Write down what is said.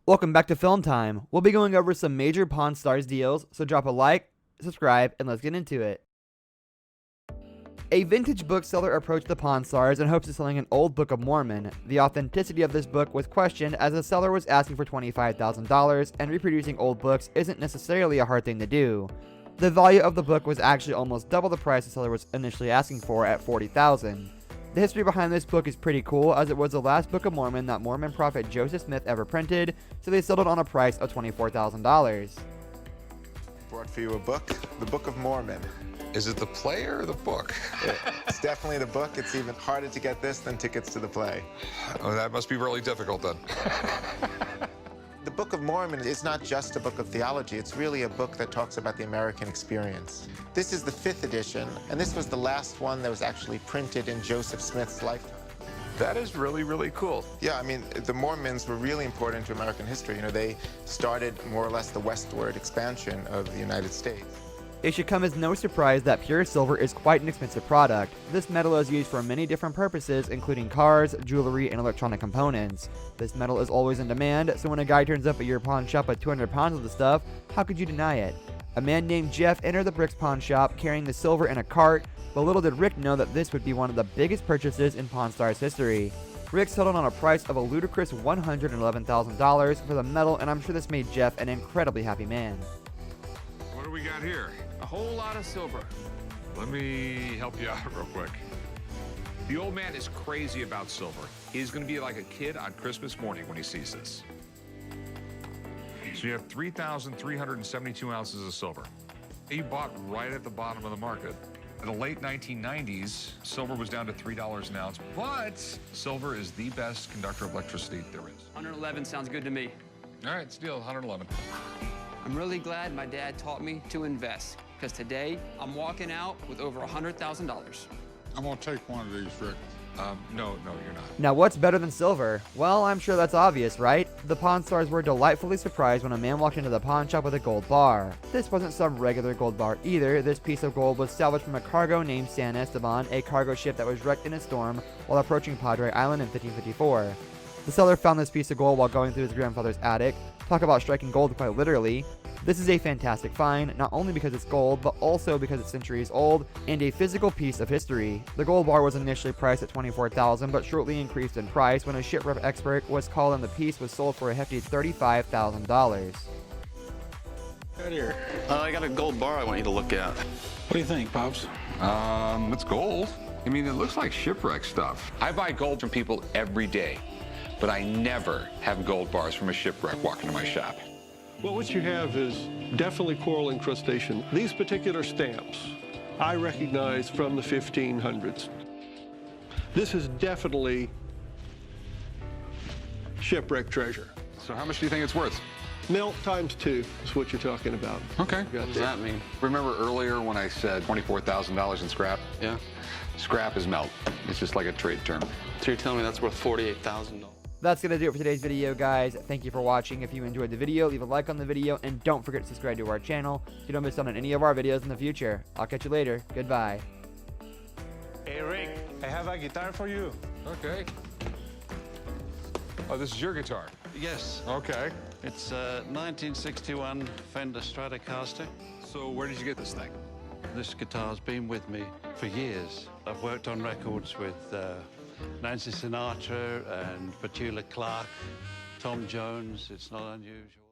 Welcome back to Film Time. We'll be going over some major Pawn Stars deals, so drop a like, subscribe, and let's get into it. A vintage bookseller approached the Pawn Stars in hopes of selling an old Book of Mormon. The authenticity of this book was questioned as the seller was asking for $25,000, and reproducing old books isn't necessarily a hard thing to do. The value of the book was actually almost double the price the seller was initially asking for at $40,000. The history behind this book is pretty cool, as it was the last Book of Mormon that Mormon prophet Joseph Smith ever printed, so they sold it on a price of $24,000. Brought for you a book, the Book of Mormon. Is it the play or the book? It's definitely the book. It's even harder to get this than tickets to the play. Oh, that must be really difficult then. The Book of Mormon is not just a book of theology. It's really a book that talks about the American experience. This is the 5th edition, and this was the last one that was actually printed in Joseph Smith's lifetime. That is really, really cool. Yeah, I mean, the Mormons were really important to American history. You know, they started more or less the westward expansion of the United States. It should come as no surprise that pure silver is quite an expensive product. This metal is used for many different purposes, including cars, jewelry, and electronic components. This metal is always in demand, so when a guy turns up at your pawn shop with 200 pounds of the stuff, how could you deny it? A man named Jeff entered the Bricks pawn shop carrying the silver in a cart, but little did Rick know that this would be one of the biggest purchases in Pawn Stars history. Rick settled on a price of a ludicrous $111,000 for the metal, and I'm sure this made Jeff an incredibly happy man. What do we got here? A whole lot of silver. Let me help you out real quick. The old man is crazy about silver. He's going to be like a kid on Christmas morning when he sees this. So you have 3,372 ounces of silver. He bought right at the bottom of the market. In the late 1990s, silver was down to $3 an ounce, but silver is the best conductor of electricity there is. 111 sounds good to me. All right, it's deal, 111. I'm really glad my dad taught me to invest, because today I'm walking out with over $100,000. I'm gonna take one of these, Rick. No, you're not. Now what's better than silver? Well, I'm sure that's obvious, right? The Pawn Stars were delightfully surprised when a man walked into the pawn shop with a gold bar. This wasn't some regular gold bar either. This piece of gold was salvaged from a cargo named San Esteban, a cargo ship that was wrecked in a storm while approaching Padre Island in 1554. The seller found this piece of gold while going through his grandfather's attic. Talk about striking gold quite literally. This is a fantastic find, not only because it's gold, but also because it's centuries old and a physical piece of history. The gold bar was initially priced at $24,000, but shortly increased in price when a shipwreck expert was called and the piece was sold for a hefty $35,000. Right here. I got a gold bar I want you to look at. What do you think, Pops? It's gold. I mean, it looks like shipwreck stuff. I buy gold from people every day, but I never have gold bars from a shipwreck walk into my shop. Well, what you have is definitely coral incrustation. These particular stamps I recognize from the 1500s. This is definitely shipwreck treasure. So how much do you think it's worth? Melt times 2 is what you're talking about. Okay. What does that mean? Remember earlier when I said $24,000 in scrap? Yeah. Scrap is melt. It's just like a trade term. So you're telling me that's worth $48,000? That's going to do it for today's video, guys. Thank you for watching. If you enjoyed the video, leave a like on the video, and don't forget to subscribe to our channel so you don't miss out on any of our videos in the future. I'll catch you later. Goodbye. Hey Rick, I have a guitar for you. Okay. Oh, this is your guitar? Yes, Okay. it's a 1961 Fender Stratocaster. So where did you get this thing? This guitar's been with me for years. I've worked on records with Nancy Sinatra and Petula Clark, Tom Jones. It's not unusual.